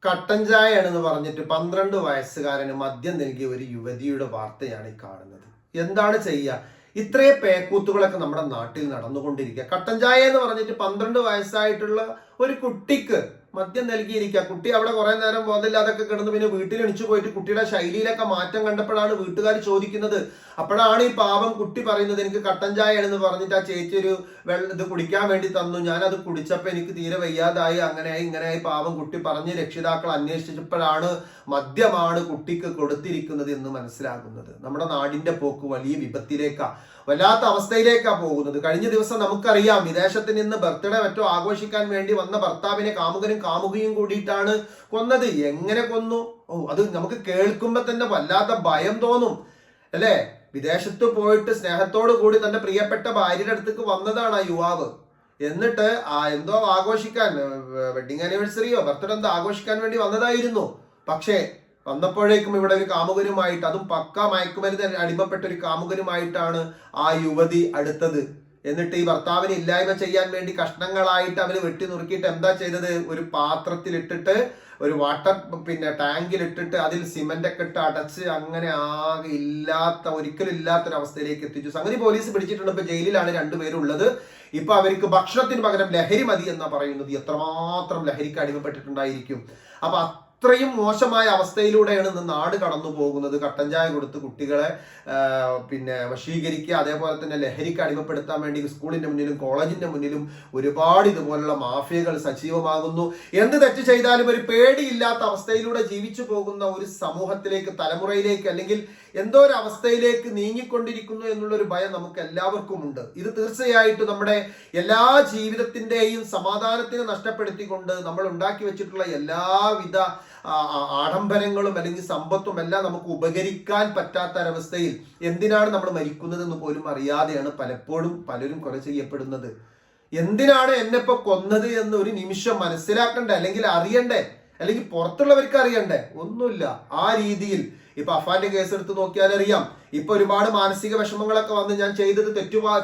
കട്ടൻ ചായയാണെന്ന് പറഞ്ഞിട്ട് 12 വയസ്സുകാരന് മദ്യം നൽകിയ ഒരു യുവതിയുടെ വാർത്തയാണ് ഈ കാണുന്നത്. എന്താണ് ചെയ്യുക? ഇത്രയും പേക്കൂത്തുകളൊക്കെ നമ്മുടെ നാട്ടിൽ നടന്നുകൊണ്ടിരിക്കുക. കട്ടൻ ചായ എന്ന് പറഞ്ഞിട്ട് 12 വയസ്സായിട്ടുള്ള ഒരു കുട്ടിക്ക് മദ്യം നൽകിയിരിക്കുക. കുട്ടി അവിടെ കുറെ നേരം ബോധമില്ലാതൊക്കെ കിടന്ന് പിന്നെ വീട്ടിൽ എണിച്ചു പോയിട്ട് കുട്ടിയുടെ ശൈലിയിലൊക്കെ മാറ്റം കണ്ടപ്പോഴാണ് വീട്ടുകാർ ചോദിക്കുന്നത്. അപ്പോഴാണ് ഈ പാവം കുട്ടി പറയുന്നത്, എനിക്ക് കട്ടൻ ചായയാണെന്ന് പറഞ്ഞിട്ട് ആ ചേച്ചി ഒരു ഇത് കുടിക്കാൻ വേണ്ടി തന്നു, ഞാനത് കുടിച്ചപ്പോൾ എനിക്ക് തീരെ വയ്യാതായി, അങ്ങനെയായി ഇങ്ങനെയായി. പാവം കുട്ടി പറഞ്ഞ് രക്ഷിതാക്കൾ അന്വേഷിച്ചപ്പോഴാണ് മദ്യമാണ് കുട്ടിക്ക് കൊടുത്തിരിക്കുന്നത് എന്ന് മനസ്സിലാകുന്നത്. നമ്മുടെ നാടിന്റെ പോക്ക് വലിയ വിപത്തിലേക്കാണ്, വല്ലാത്ത അവസ്ഥയിലേക്കാണ് പോകുന്നത്. കഴിഞ്ഞ ദിവസം നമുക്കറിയാം, വിദേശത്ത് നിന്ന് ബർത്ത്ഡേ മറ്റോ ആഘോഷിക്കാൻ വേണ്ടി വന്ന ഭർത്താവിനെ കാമുകനും കാമുകയും കൂടിയിട്ടാണ് കൊന്നത്. എങ്ങനെ കൊന്നു? അത് നമുക്ക് കേൾക്കുമ്പോ തന്നെ വല്ലാത്ത ഭയം തോന്നും അല്ലേ? വിദേശത്ത് പോയിട്ട് സ്നേഹത്തോടു കൂടി തന്റെ പ്രിയപ്പെട്ട ഭാര്യയുടെ അടുത്തേക്ക് വന്നതാണ് ആ യുവാവ്. എന്നിട്ട് എന്തോ ആഘോഷിക്കാൻ, വെഡിങ് ആനിവേഴ്സറിയോ ബർത്ത്ഡേ എന്തോ ആഘോഷിക്കാൻ വേണ്ടി വന്നതായിരുന്നു. പക്ഷേ വന്നപ്പോഴേക്കും ഇവിടെ ഒരു കാമുകനുമായിട്ട്, അതും പക്ക മയക്കുമരുന്ന് അടിമപ്പെട്ട ഒരു കാമുകനുമായിട്ടാണ് ആ യുവതി അടുത്തത്. എന്നിട്ട് ഈ ഭർത്താവിന് ഇല്ലായ്മ ചെയ്യാൻ വേണ്ടി കഷ്ണങ്ങളായിട്ട് അവര് വെട്ടി നുറുക്കിയിട്ട് എന്താ ചെയ്തത്? ഒരു പാത്രത്തിലിട്ടിട്ട്, ഒരു വാട്ടർ ടാങ്കിലിട്ടിട്ട് അതിൽ സിമന്റ് ഒക്കെ ഇട്ട് അടച്ച് അങ്ങനെ ആകെ ഒരിക്കലും ഇല്ലാത്തൊരവസ്ഥയിലേക്ക് എത്തിച്ചു. സംഗതി പോലീസ് പിടിച്ചിട്ടുണ്ട്. ഇപ്പൊ ജയിലിലാണ് രണ്ടുപേരും ഉള്ളത്. ഇപ്പൊ അവർക്ക് ഭക്ഷണത്തിന് പകരം ലഹരി മതി എന്നാ പറയുന്നത്. എത്രമാത്രം ലഹരിക്ക് അടിമപ്പെട്ടിട്ടുണ്ടായിരിക്കും. അപ്പൊ അത്രയും മോശമായ അവസ്ഥയിലൂടെയാണ് ഇന്ന് നാട് കടന്നു പോകുന്നത്. കട്ടൻ ചായ കൊടുത്ത് കുട്ടികളെ വശീകരിക്കുക, അതേപോലെ തന്നെ ലഹരിക്ക് അടിമപ്പെടുത്താൻ വേണ്ടി സ്കൂളിന്റെ മുന്നിലും കോളേജിന്റെ മുന്നിലും ഒരുപാട് ഇതുപോലുള്ള മാഫിയകൾ സജീവമാകുന്നു. എന്ത് തെറ്റ് ചെയ്താലും ഒരു പേടിയില്ലാത്ത അവസ്ഥയിലൂടെ ജീവിച്ചു പോകുന്ന ഒരു സമൂഹത്തിലേക്ക്, തലമുറയിലേക്ക്, അല്ലെങ്കിൽ എന്തോ ഒരു അവസ്ഥയിലേക്ക് നീങ്ങിക്കൊണ്ടിരിക്കുന്നു എന്നുള്ളൊരു ഭയം നമുക്ക് എല്ലാവർക്കും ഉണ്ട്. ഇത് തീർച്ചയായിട്ടും നമ്മുടെ എല്ലാ ജീവിതത്തിന്റെയും സമാധാനത്തിന് നഷ്ടപ്പെടുത്തിക്കൊണ്ട് നമ്മൾ ഉണ്ടാക്കി വെച്ചിട്ടുള്ള എല്ലാവിധ ആഡംബരങ്ങളും അല്ലെങ്കിൽ സമ്പത്തും എല്ലാം നമുക്ക് ഉപകരിക്കാൻ പറ്റാത്തൊരവസ്ഥയിൽ എന്തിനാണ് നമ്മൾ മരിക്കുന്നതെന്ന് പോലും അറിയാതെയാണ് പലപ്പോഴും പലരും കൊല ചെയ്യപ്പെടുന്നത്. എന്തിനാണ് എന്നെപ്പോ കൊന്നത് എന്ന് ഒരു നിമിഷം മനസ്സിലാക്കണ്ടേ, അല്ലെങ്കിൽ അറിയണ്ടേ, അല്ലെങ്കിൽ പുറത്തുള്ളവർക്ക് അറിയണ്ടേ? ഒന്നുമില്ല. ആ രീതിയിൽ ഇപ്പൊ അഫാന്റെ കേസ് എടുത്ത് നോക്കിയാൽ അറിയാം. ഇപ്പൊ ഒരുപാട് മാനസിക വിഷമങ്ങളൊക്കെ വന്ന് ഞാൻ ചെയ്തത്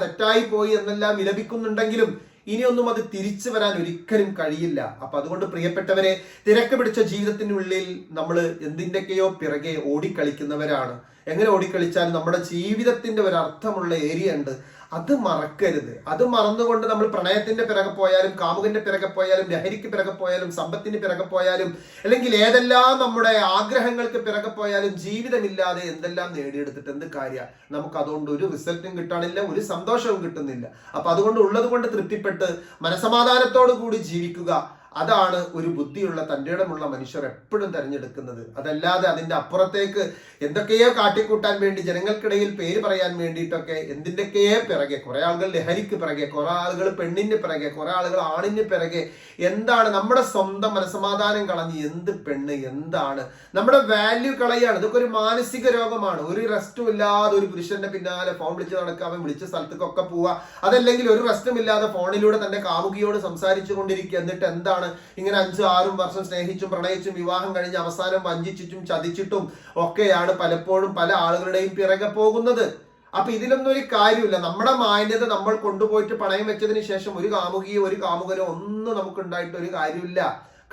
തെറ്റായി പോയി എന്നെല്ലാം വിലപിക്കുന്നുണ്ടെങ്കിലും ഇനിയൊന്നും അത് തിരിച്ചു വരാൻ ഒരിക്കലും കഴിയില്ല. അപ്പൊ അതുകൊണ്ട് പ്രിയപ്പെട്ടവരെ, തിരക്ക് പിടിച്ച ജീവിതത്തിനുള്ളിൽ നമ്മൾ എന്തിൻ്റെയൊക്കെയോ പിറകെ ഓടിക്കളിക്കുന്നവരാണ്. എങ്ങനെ ഓടിക്കളിച്ചാലും നമ്മുടെ ജീവിതത്തിന്റെ ഒരു അർത്ഥമുള്ള ഏരിയ ഉണ്ട്, അത് മറക്കരുത്. അത് മറന്നുകൊണ്ട് നമ്മൾ പ്രണയത്തിന്റെ പിറകെ പോയാലും, കാമുകന്റെ പിറകെ പോയാലും, ലഹരിക്ക് പിറകെ പോയാലും, സമ്പത്തിന് പിറകെ പോയാലും, അല്ലെങ്കിൽ ഏതെല്ലാം നമ്മുടെ ആഗ്രഹങ്ങൾക്ക് പിറകെ പോയാലും ജീവിതമില്ലാതെ എന്തെല്ലാം നേടിയെടുത്തിട്ട് എന്ത് കാര്യം? നമുക്ക് അതുകൊണ്ട് ഒരു റിസൾട്ടും കിട്ടാനില്ല, ഒരു സന്തോഷവും കിട്ടുന്നില്ല. അപ്പൊ അതുകൊണ്ട് ഉള്ളത് കൊണ്ട് തൃപ്തിപ്പെട്ട് മനസമാധാനത്തോടു കൂടി ജീവിക്കുക. അതാണ് ഒരു ബുദ്ധിയുള്ള തന്റേടമുള്ള മനുഷ്യർ എപ്പോഴും തെരഞ്ഞെടുക്കുന്നത്. അതല്ലാതെ അതിന്റെ അപ്പുറത്തേക്ക് എന്തൊക്കെയോ കാട്ടിക്കൂട്ടാൻ വേണ്ടി, ജനങ്ങൾക്കിടയിൽ പേര് പറയാൻ വേണ്ടിയിട്ടൊക്കെ എന്തിൻ്റെയൊക്കെയോ പിറകെ, കുറെ ആളുകൾ ലഹരിക്ക് പിറകെ, കുറെ ആളുകൾ പെണ്ണിന് പിറകെ, കുറെ ആളുകൾ ആണിന് പിറകെ. എന്താണ് നമ്മുടെ സ്വന്തം മനസമാധാനം കളഞ്ഞ് എന്ത് പെണ്ണ്, എന്താണ് നമ്മുടെ വാല്യൂ കളയാണ്. ഇതൊക്കെ ഒരു മാനസിക രോഗമാണ്. ഒരു റെസ്റ്റും ഇല്ലാതെ ഒരു പുരുഷന്റെ പിന്നാലെ ഫോൺ വിളിച്ച് നടക്കുക, അവൻ വിളിച്ച സ്ഥലത്തേക്കൊക്കെ പോവുക, അതല്ലെങ്കിൽ ഒരു റെസ്റ്റും ഇല്ലാതെ ഫോണിലൂടെ തന്റെ കാമുകിയോട് സംസാരിച്ചു കൊണ്ടിരിക്കുക. എന്നിട്ട് എന്താണ് ഇങ്ങനെ 5-6 വർഷം സ്നേഹിച്ചും പ്രണയിച്ചും വിവാഹം കഴിഞ്ഞ് അവസാനം വഞ്ചിച്ചിട്ടും ചതിച്ചിട്ടും ഒക്കെയാണ് പലപ്പോഴും പല ആളുകളുടെയും പിറകെ പോകുന്നത്. അപ്പൊ ഇതിലൊന്നും ഒരു കാര്യമില്ല. നമ്മുടെ മാന്യത നമ്മൾ കൊണ്ടുപോയിട്ട് പണയം വെച്ചതിന് ശേഷം ഒരു കാമുകിയോ ഒരു കാമുകനോ ഒന്നും നമുക്ക് ഉണ്ടായിട്ട് ഒരു കാര്യമില്ല.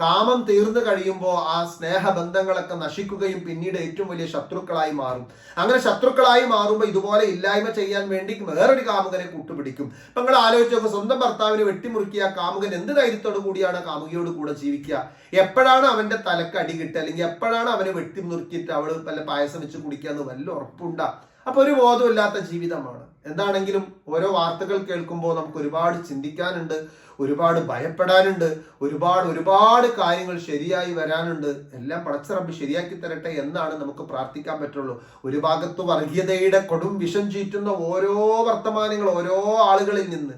കാമം തീർന്നു കഴിയുമ്പോൾ ആ സ്നേഹബന്ധങ്ങളൊക്കെ നശിക്കുകയും പിന്നീട് ഏറ്റവും വലിയ ശത്രുക്കളായി മാറും. അങ്ങനെ ശത്രുക്കളായി മാറുമ്പോൾ ഇതുപോലെ ഇല്ലായ്മ ചെയ്യാൻ വേണ്ടി വേറൊരു കാമുകനെ കൂട്ടുപിടിക്കും. അപ്പൊ നിങ്ങൾ ആലോചിച്ച് നോക്കുക, സ്വന്തം ഭർത്താവിനെ വെട്ടിമുറുക്കിയ കാമുകൻ എന്ത് ധൈര്യത്തോടു കൂടിയാണ് കാമുകിയോട് കൂടെ ജീവിക്കുക? എപ്പോഴാണ് അവന്റെ തലക്ക് അടി കിട്ടുക, അല്ലെങ്കിൽ എപ്പോഴാണ് അവനെ വെട്ടിമുറുക്കിയിട്ട് അവള് വല്ല പായസം വെച്ച് കുടിക്കാന്ന് വല്ല ഉറപ്പുണ്ടാ? അപ്പൊ ഒരു ബോധമില്ലാത്ത ജീവിതമാണ്. എന്താണെങ്കിലും ഓരോ വാർത്തകൾ കേൾക്കുമ്പോൾ നമുക്ക് ഒരുപാട് ചിന്തിക്കാനുണ്ട്, ഒരുപാട് ഭയപ്പെടാനുണ്ട്, ഒരുപാട് കാര്യങ്ങൾ ശരിയായി വരാനുണ്ട്. എല്ലാം പടച്ച റബ്ബ് ശരിയാക്കി തരട്ടെ എന്നാണ് നമുക്ക് പ്രാർത്ഥിക്കാൻ പറ്റുള്ളൂ. ഒരു ഭാഗത്ത് വർഗീയതയുടെ കൊടും വിഷം ചീറ്റുന്ന ഓരോ വർത്തമാനങ്ങൾ ഓരോ ആളുകളിൽ നിന്ന്,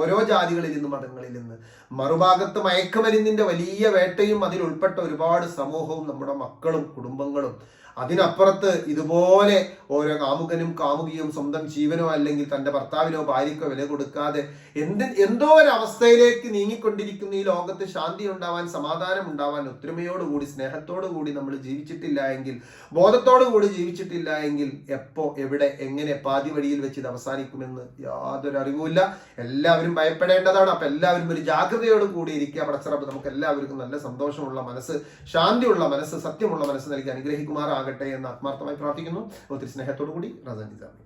ഓരോ ജാതികളിൽ നിന്ന്, മതങ്ങളിൽ നിന്ന്, മറുഭാഗത്ത് മയക്കുമരുന്നിന്റെ വലിയ വേട്ടയും അതിൽ ഉൾപ്പെട്ട ഒരുപാട് സമൂഹവും നമ്മുടെ മക്കളും കുടുംബങ്ങളും. അതിനപ്പുറത്ത് ഇതുപോലെ ഓരോ കാമുകനും കാമുകിയും സ്വന്തം ജീവനോ അല്ലെങ്കിൽ തന്റെ ഭർത്താവിനോ ഭാര്യക്കോ വില കൊടുക്കാതെ എന്തോ ഒരു അവസ്ഥയിലേക്ക് നീങ്ങിക്കൊണ്ടിരിക്കുന്ന ഈ ലോകത്ത് ശാന്തി ഉണ്ടാവാൻ, സമാധാനം ഉണ്ടാവാൻ, ഒത്തൊരുമയോടുകൂടി സ്നേഹത്തോടു കൂടി നമ്മൾ ജീവിച്ചിട്ടില്ല എങ്കിൽ, ബോധത്തോടു കൂടി ജീവിച്ചിട്ടില്ല എങ്കിൽ എപ്പോ എവിടെ എങ്ങനെ പാതി വഴിയിൽ വെച്ച് ഇത് അവസാനിക്കുമെന്ന് യാതൊരു അറിവുമില്ല. എല്ലാവരും ഭയപ്പെടേണ്ടതാണ്. അപ്പൊ എല്ലാവരും ഒരു ജാഗ്രതയോട് കൂടി ഇരിക്കുക. പടച്ചറബ് നമുക്ക് എല്ലാവർക്കും നല്ല സന്തോഷമുള്ള മനസ്സ്, ശാന്തിയുള്ള മനസ്സ്, സത്യമുള്ള മനസ്സ് നൽകി അനുഗ്രഹിക്കുമാറാകട്ടെ എന്ന് ആത്മാർത്ഥമായി പ്രാർത്ഥിക്കുന്നു. ഒത്തിരി സ്നേഹത്തോടു കൂടി റസൻ നിസാമി.